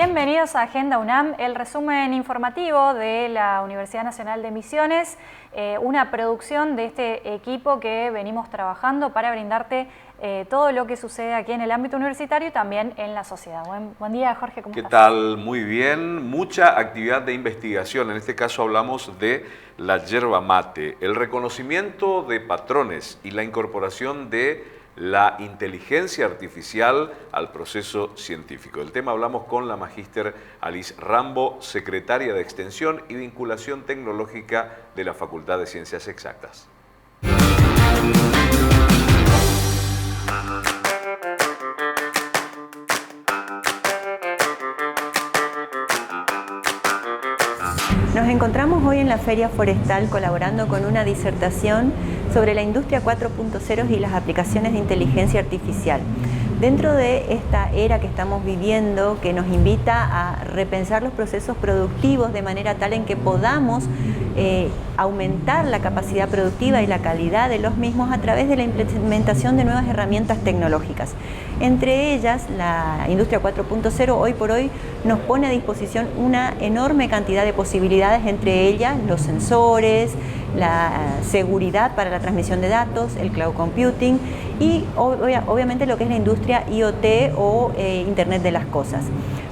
Bienvenidos a Agenda UNAM, el resumen informativo de la Universidad Nacional de Misiones, una producción de este equipo que venimos trabajando para brindarte todo lo que sucede aquí en el ámbito universitario y también en la sociedad. Buen día, Jorge, ¿cómo estás? ¿Qué tal? Muy bien. Mucha actividad de investigación. En este caso hablamos de la yerba mate, el reconocimiento de patrones y la incorporación de la inteligencia artificial al proceso científico. Del tema hablamos con la magíster Alice Rambo, secretaria de Extensión y Vinculación Tecnológica de la Facultad de Ciencias Exactas. Nos encontramos hoy en la Feria Forestal colaborando con una disertación sobre la industria 4.0 y las aplicaciones de inteligencia artificial. Dentro de esta era que estamos viviendo, que nos invita a repensar los procesos productivos de manera tal en que podamos aumentar la capacidad productiva y la calidad de los mismos a través de la implementación de nuevas herramientas tecnológicas. Entre ellas, la industria 4.0 hoy por hoy nos pone a disposición una enorme cantidad de posibilidades, entre ellas los sensores, la seguridad para la transmisión de datos, el cloud computing y obviamente lo que es la industria IoT o Internet de las Cosas.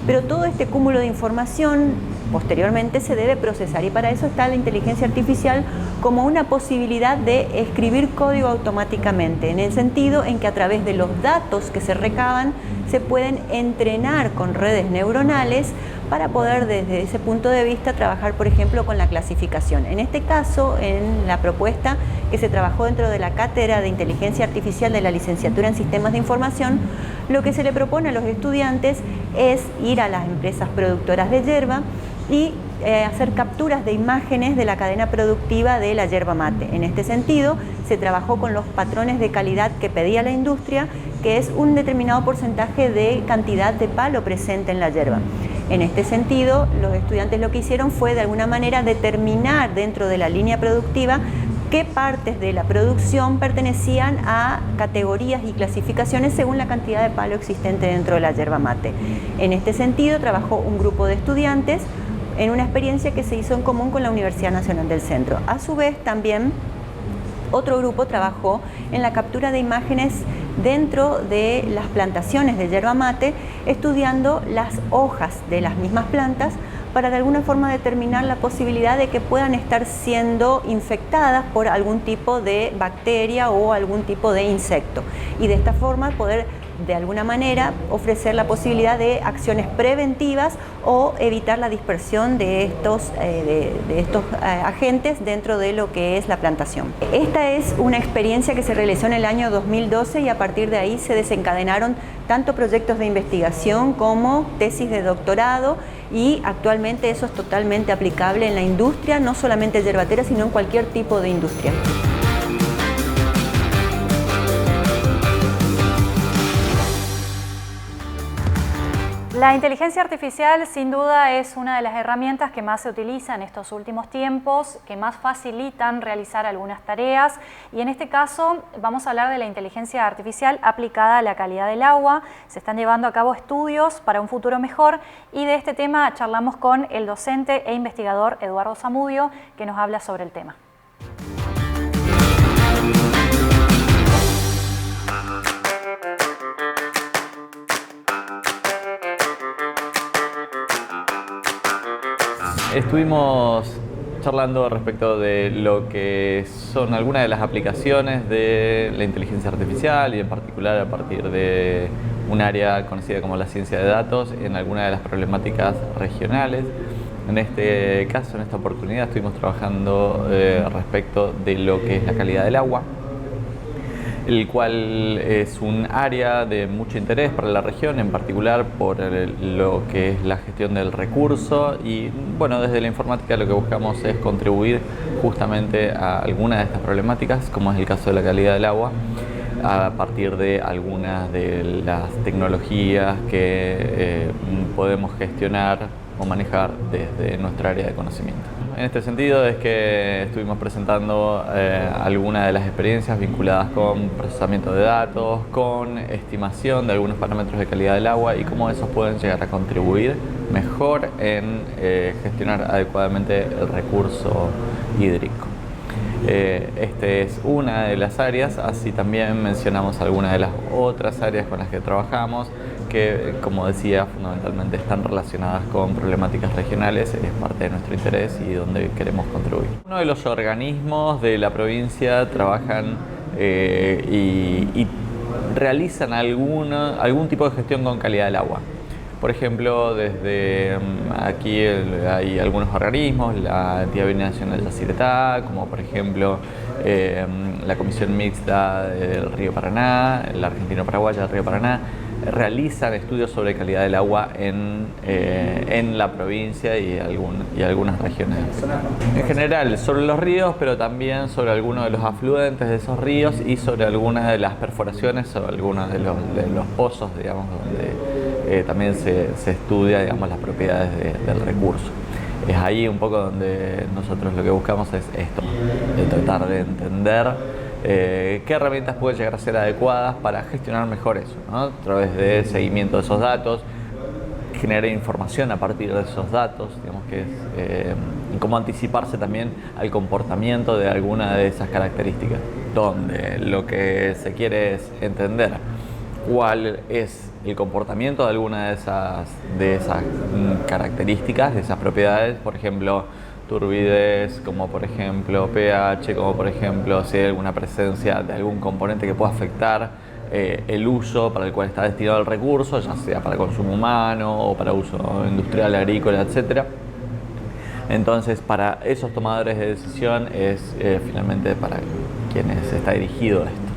Pero todo este cúmulo de información posteriormente se debe procesar y para eso está la inteligencia artificial como una posibilidad de escribir código automáticamente, en el sentido en que a través de los datos que se recaban se pueden entrenar con redes neuronales para poder desde ese punto de vista trabajar, por ejemplo, con la clasificación. En este caso, en la propuesta que se trabajó dentro de la cátedra de Inteligencia Artificial de la Licenciatura en Sistemas de Información, lo que se le propone a los estudiantes es ir a las empresas productoras de yerba y hacer capturas de imágenes de la cadena productiva de la yerba mate. En este sentido, se trabajó con los patrones de calidad que pedía la industria, que es un determinado porcentaje de cantidad de palo presente en la yerba. En este sentido, los estudiantes lo que hicieron fue de alguna manera determinar dentro de la línea productiva qué partes de la producción pertenecían a categorías y clasificaciones según la cantidad de palo existente dentro de la yerba mate. En este sentido, trabajó un grupo de estudiantes en una experiencia que se hizo en común con la Universidad Nacional del Centro. A su vez, también otro grupo trabajó en la captura de imágenes dentro de las plantaciones de yerba mate, estudiando las hojas de las mismas plantas para de alguna forma determinar la posibilidad de que puedan estar siendo infectadas por algún tipo de bacteria o algún tipo de insecto. Y de esta forma poder de alguna manera ofrecer la posibilidad de acciones preventivas o evitar la dispersión de estos agentes dentro de lo que es la plantación. Esta es una experiencia que se realizó en el año 2012 y a partir de ahí se desencadenaron tanto proyectos de investigación como tesis de doctorado y actualmente eso es totalmente aplicable en la industria, no solamente yerbatera, sino en cualquier tipo de industria. La inteligencia artificial sin duda es una de las herramientas que más se utiliza en estos últimos tiempos, que más facilitan realizar algunas tareas y en este caso vamos a hablar de la inteligencia artificial aplicada a la calidad del agua. Se están llevando a cabo estudios para un futuro mejor y de este tema charlamos con el docente e investigador Eduardo Zamudio que nos habla sobre el tema. Estuvimos charlando respecto de lo que son algunas de las aplicaciones de la inteligencia artificial y en particular a partir de un área conocida como la ciencia de datos en algunas de las problemáticas regionales. En este caso, en esta oportunidad, estuvimos trabajando respecto de lo que es la calidad del agua, el cual es un área de mucho interés para la región, en particular por lo que es la gestión del recurso y bueno, desde la informática lo que buscamos es contribuir justamente a algunas de estas problemáticas, como es el caso de la calidad del agua, a partir de algunas de las tecnologías que podemos gestionar o manejar desde nuestra área de conocimiento. en este sentido es que estuvimos presentando algunas de las experiencias vinculadas con procesamiento de datos, con estimación de algunos parámetros de calidad del agua y cómo esos pueden llegar a contribuir mejor en gestionar adecuadamente el recurso hídrico. Esta es una de las áreas, así también mencionamos algunas de las otras áreas con las que trabajamos, que, como decía, fundamentalmente están relacionadas con problemáticas regionales, es parte de nuestro interés y donde queremos contribuir. Uno de los organismos de la provincia trabajan y realizan algún tipo de gestión con calidad del agua. Por ejemplo, desde aquí hay algunos organismos, la Entidad Binacional Yacyretá, como por ejemplo la Comisión Mixta del Río Paraná, la Argentino-Paraguaya del Río Paraná, realizan estudios sobre calidad del agua en la provincia y algunas regiones. En general, sobre los ríos, pero también sobre algunos de los afluentes de esos ríos y sobre algunas de las perforaciones, sobre algunos de los pozos, digamos, donde también se estudia, digamos, las propiedades del recurso. Es ahí un poco donde nosotros lo que buscamos es esto, de tratar de entender qué herramientas pueden llegar a ser adecuadas para gestionar mejor eso, ¿no? A través de seguimiento de esos datos, generar información a partir de esos datos, digamos que es cómo anticiparse también al comportamiento de alguna de esas características, donde lo que se quiere es entender cuál es el comportamiento de alguna de esas características, de esas propiedades, por ejemplo, turbidez, como por ejemplo pH, como por ejemplo si hay alguna presencia de algún componente que pueda afectar el uso para el cual está destinado el recurso, ya sea para consumo humano o para uso industrial, agrícola, etc. Entonces, para esos tomadores de decisión es finalmente para quienes está dirigido esto.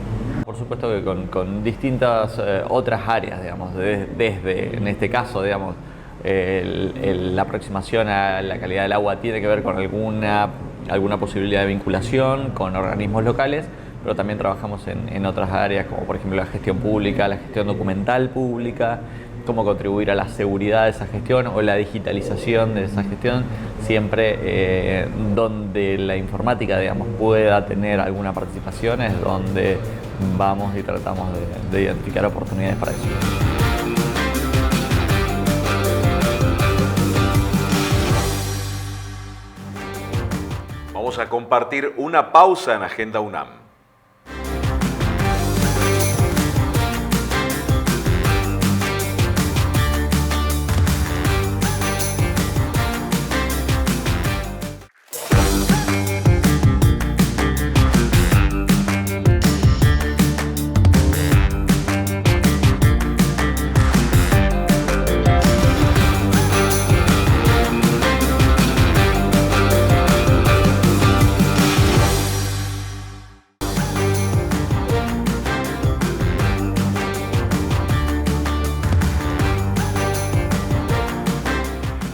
Por supuesto que con distintas otras áreas, digamos, desde, en este caso, digamos, la aproximación a la calidad del agua tiene que ver con alguna posibilidad de vinculación con organismos locales, pero también trabajamos en otras áreas, como por ejemplo la gestión pública, la gestión documental pública, cómo contribuir a la seguridad de esa gestión o la digitalización de esa gestión, siempre donde la informática, digamos, pueda tener alguna participación, es donde vamos y tratamos de identificar oportunidades para eso. Vamos a compartir una pausa en Agenda UNAM.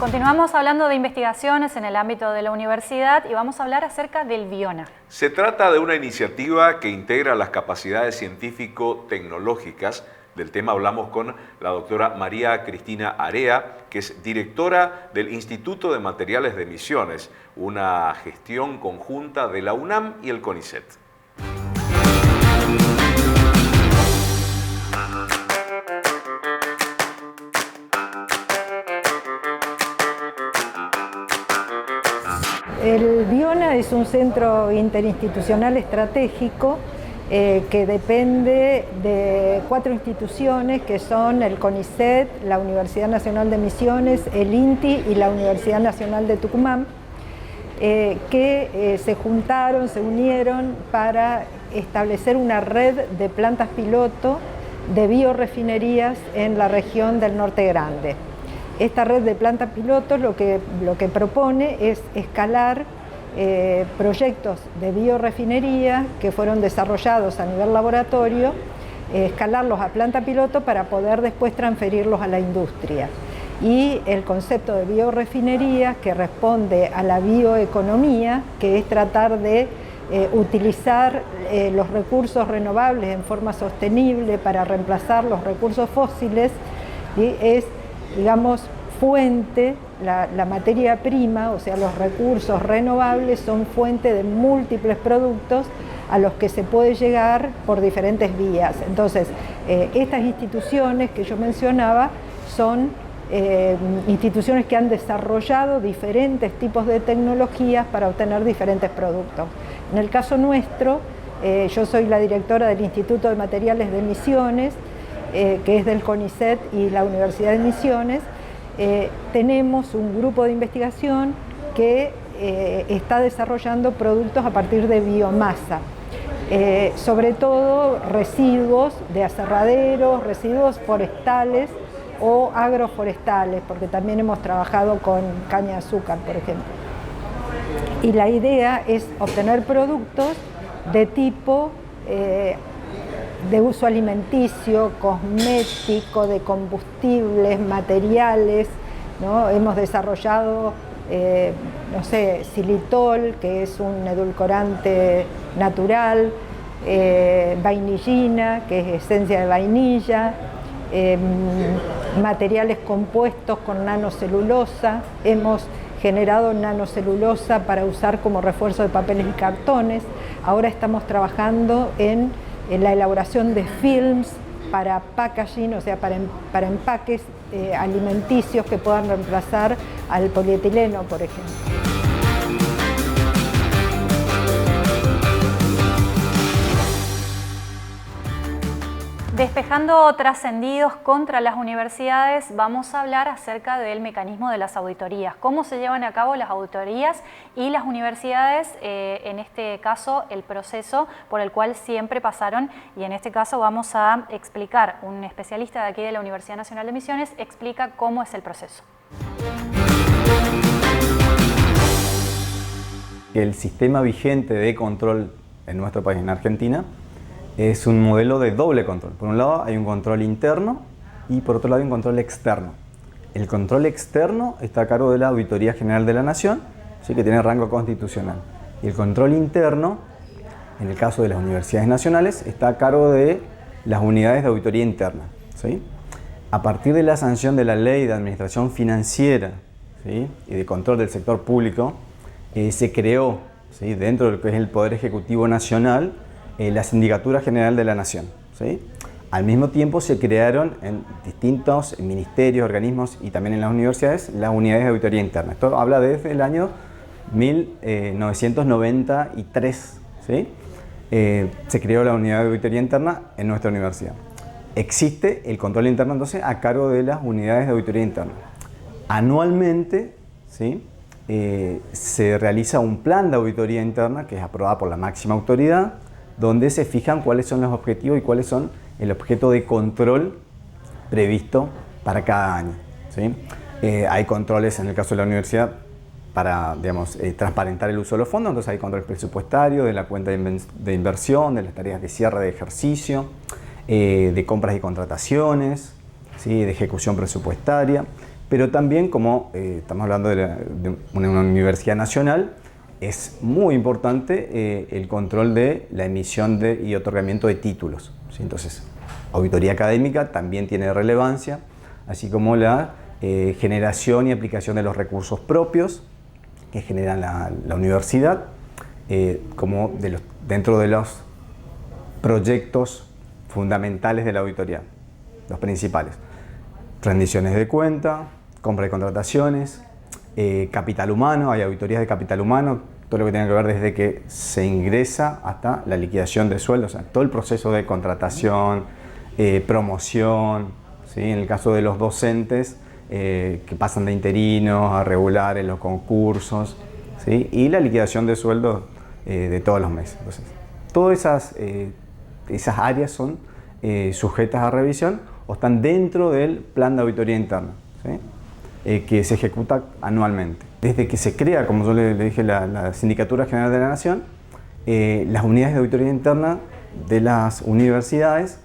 Continuamos hablando de investigaciones en el ámbito de la universidad y vamos a hablar acerca del BIONA. Se trata de una iniciativa que integra las capacidades científico-tecnológicas. Del tema hablamos con la doctora María Cristina Area, que es directora del Instituto de Materiales de Misiones, una gestión conjunta de la UNAM y el CONICET. El BIONA es un centro interinstitucional estratégico que depende de 4 instituciones que son el CONICET, la Universidad Nacional de Misiones, el INTI y la Universidad Nacional de Tucumán, que se juntaron, se unieron para establecer una red de plantas piloto de biorefinerías en la región del Norte Grande. Esta red de plantas pilotos lo que propone es escalar proyectos de biorefinería que fueron desarrollados a nivel laboratorio, escalarlos a planta piloto para poder después transferirlos a la industria. Y el concepto de biorefinería, que responde a la bioeconomía, que es tratar de utilizar los recursos renovables en forma sostenible para reemplazar los recursos fósiles, y es, digamos, fuente, la materia prima, o sea, los recursos renovables son fuente de múltiples productos a los que se puede llegar por diferentes vías. Entonces, estas instituciones que yo mencionaba son instituciones que han desarrollado diferentes tipos de tecnologías para obtener diferentes productos. En el caso nuestro, yo soy la directora del Instituto de Materiales de Misiones, que es del CONICET y la Universidad de Misiones. Tenemos un grupo de investigación que está desarrollando productos a partir de biomasa, sobre todo residuos de aserraderos, residuos forestales o agroforestales, porque también hemos trabajado con caña de azúcar, por ejemplo. Y la idea es obtener productos de tipo de uso alimenticio, cosmético, de combustibles, materiales, ¿no? Hemos desarrollado, no sé, xilitol, que es un edulcorante natural, vainillina, que es esencia de vainilla, materiales compuestos con nanocelulosa. Hemos generado nanocelulosa para usar como refuerzo de papeles y cartones. Ahora estamos trabajando en la elaboración de films para packaging, o sea, para empaques alimenticios que puedan reemplazar al polietileno, por ejemplo. Despejando trascendidos contra las universidades, vamos a hablar acerca del mecanismo de las auditorías. ¿Cómo se llevan a cabo las auditorías y las universidades, en este caso, el proceso por el cual siempre pasaron? Y en este caso vamos a explicar, un especialista de aquí de la Universidad Nacional de Misiones explica cómo es el proceso. El sistema vigente de control en nuestro país, en Argentina, es un modelo de doble control. Por un lado hay un control interno y por otro lado hay un control externo. El control externo está a cargo de la Auditoría General de la Nación, ¿sí?, que tiene rango constitucional. Y el control interno, en el caso de las universidades nacionales, está a cargo de las unidades de auditoría interna, ¿sí? A partir de la sanción de la Ley de Administración Financiera, ¿sí?, y de Control del Sector Público, se creó, ¿sí?, dentro de lo que es el Poder Ejecutivo Nacional, la Sindicatura General de la Nación, ¿sí? Al mismo tiempo se crearon en distintos ministerios, organismos y también en las universidades las unidades de auditoría interna. Esto habla desde el año 1993, ¿sí? Se creó la unidad de auditoría interna en nuestra universidad. Existe el control interno entonces a cargo de las unidades de auditoría interna. Anualmente, ¿sí?, se realiza un plan de auditoría interna que es aprobado por la máxima autoridad, donde se fijan cuáles son los objetivos y cuáles son el objeto de control previsto para cada año, ¿sí? Hay controles en el caso de la universidad para, digamos, transparentar el uso de los fondos, entonces hay controles presupuestarios, de la cuenta de inversión, de las tareas de cierre de ejercicio, de compras y contrataciones, ¿sí?, de ejecución presupuestaria, pero también, como estamos hablando de una universidad nacional, es muy importante el control de la emisión y otorgamiento de títulos, ¿sí? Entonces, auditoría académica también tiene relevancia, así como la generación y aplicación de los recursos propios que genera la universidad, como dentro de los proyectos fundamentales de la auditoría, los principales: rendiciones de cuenta, compra y contrataciones, capital humano. Hay auditorías de capital humano, todo lo que tiene que ver desde que se ingresa hasta la liquidación de sueldos, o sea, todo el proceso de contratación, promoción, ¿sí? En el caso de los docentes, que pasan de interinos a regulares, los concursos, ¿sí?, y la liquidación de sueldos de todos los meses. Entonces, todas esas áreas son sujetas a revisión o están dentro del plan de auditoría interna, ¿sí?, que se ejecuta anualmente. Desde que se crea, como yo le dije, la Sindicatura General de la Nación, las unidades de auditoría interna de las universidades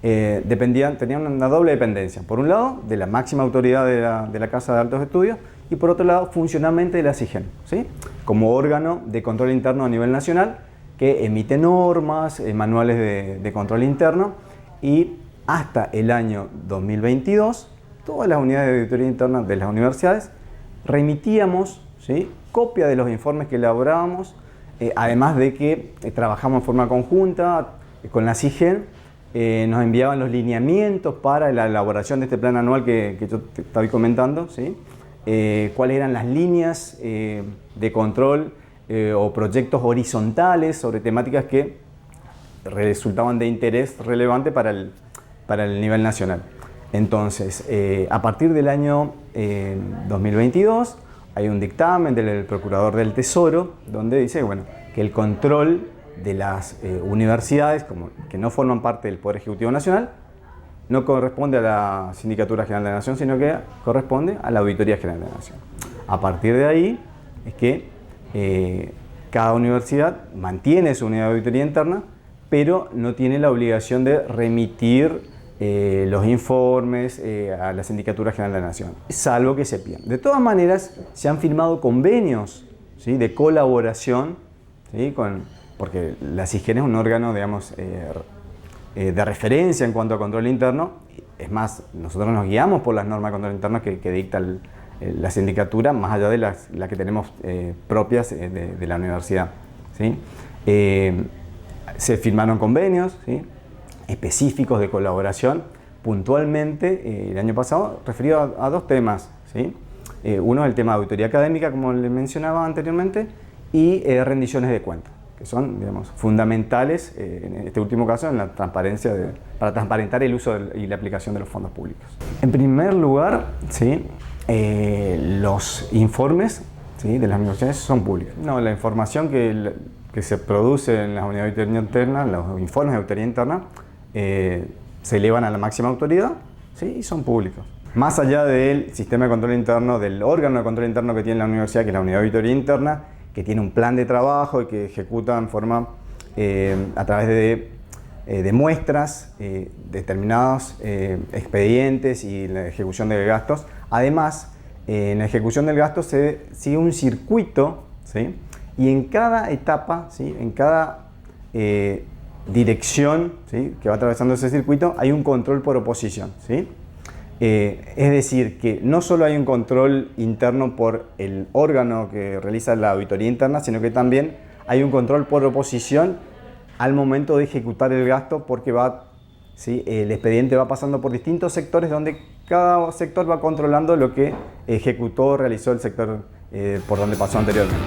tenían una doble dependencia. Por un lado, de la máxima autoridad de la Casa de Altos Estudios, y por otro lado, funcionalmente de la SIGEN, ¿sí?, como órgano de control interno a nivel nacional que emite normas, manuales de control interno, y hasta el año 2022 todas las unidades de auditoría interna de las universidades remitíamos, ¿sí?, copia de los informes que elaborábamos, además de que trabajamos en forma conjunta con la CIGEN, nos enviaban los lineamientos para la elaboración de este plan anual que yo te estaba comentando, ¿sí?, cuáles eran las líneas de control o proyectos horizontales sobre temáticas que resultaban de interés relevante para el nivel nacional. Entonces, a partir del año 2022 hay un dictamen del Procurador del Tesoro donde dice, bueno, que el control de las universidades que no forman parte del Poder Ejecutivo Nacional no corresponde a la Sindicatura General de la Nación, sino que corresponde a la Auditoría General de la Nación. A partir de ahí es que cada universidad mantiene su unidad de auditoría interna, pero no tiene la obligación de remitir los informes a la Sindicatura General de la Nación, salvo que se pidan. De todas maneras, se han firmado convenios, ¿sí?, de colaboración, ¿sí?, porque la CIGEN es un órgano, digamos, de referencia en cuanto a control interno. Es más, nosotros nos guiamos por las normas de control interno que dicta la sindicatura, más allá de las que tenemos propias de la universidad, ¿sí? Se firmaron convenios, ¿sí?, específicos de colaboración, puntualmente el año pasado, referido a dos temas, ¿sí? Uno es el tema de auditoría académica, como les mencionaba anteriormente, y rendiciones de cuentas, que son, digamos, fundamentales en este último caso en la transparencia para transparentar el uso y la aplicación de los fondos públicos. En primer lugar, ¿sí?, los informes, ¿sí?, de las universidades son públicos. No, la información que se produce en las unidades de auditoría interna, los informes de auditoría interna, se elevan a la máxima autoridad, ¿sí?, y son públicos. Más allá del sistema de control interno, del órgano de control interno que tiene la universidad, que es la unidad de auditoría interna, que tiene un plan de trabajo y que ejecuta en forma, a través de muestras, determinados expedientes y la ejecución de gastos. Además, en la ejecución del gasto se sigue un circuito, ¿sí?, y en cada etapa, ¿sí?, en cada dirección, ¿sí?, que va atravesando ese circuito, hay un control por oposición, ¿sí? Es decir, que no solo hay un control interno por el órgano que realiza la auditoría interna, sino que también hay un control por oposición al momento de ejecutar el gasto, porque ¿sí?, el expediente va pasando por distintos sectores donde cada sector va controlando lo que ejecutó o realizó el sector por donde pasó anteriormente.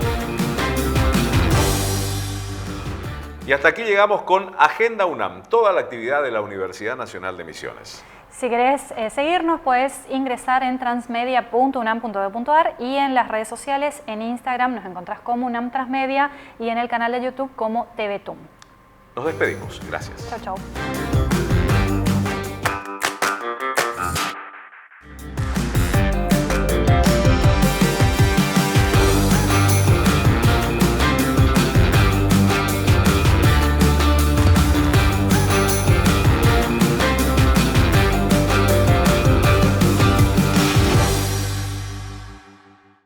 Y hasta aquí llegamos con Agenda UNAM, toda la actividad de la Universidad Nacional de Misiones. Si querés seguirnos, puedes ingresar en transmedia.unam.edu.ar y en las redes sociales, en Instagram nos encontrás como UNAM Transmedia y en el canal de YouTube como TVTUM. Nos despedimos. Gracias. Chau, chau.